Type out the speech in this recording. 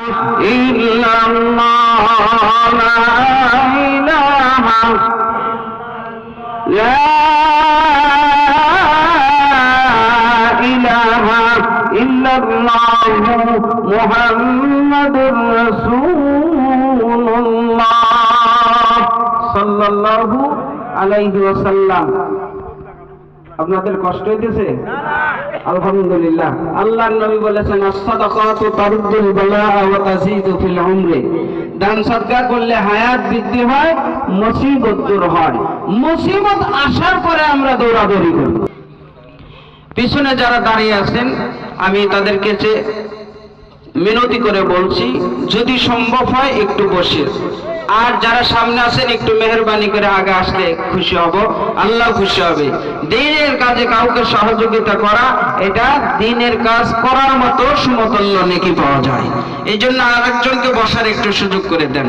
إلا الله لا إله لا إله إلا الله محمد رسول الله صلى الله عليه وسلم আপনাদের কষ্ট হইতেছে? আলহামদুলিল্লাহ। আল্লাহর নবী বলেছেন as-সাদাকাতু তারুদ্দুল বালা ওয়া তাজিদু ফিল উমরি। দান সদকা করলে হায়াত বৃদ্ধি হয়, মুসিবত দূর হয়। মুসিবত আসার পরে আমরা দৌড়াদৌড়ি করি। পিছনে যারা দাঁড়িয়ে আছেন আমি তাদেরকে মিনতি করে বলছি, যদি সম্ভব হয় একটু বসে, আর যারা সামনে আছেন একটু মেহেরবানি করে আগে আসলে খুশি হব, আল্লাহ খুশি হবে। দ্বীনের কাজে কাউকে সহযোগিতা করা, এটা দ্বীনের কাজ করার মতো সমতুল্য নেকি পাওয়া যায়। এই জন্য আরেকজনকে বসার একটু সুযোগ করে দেন।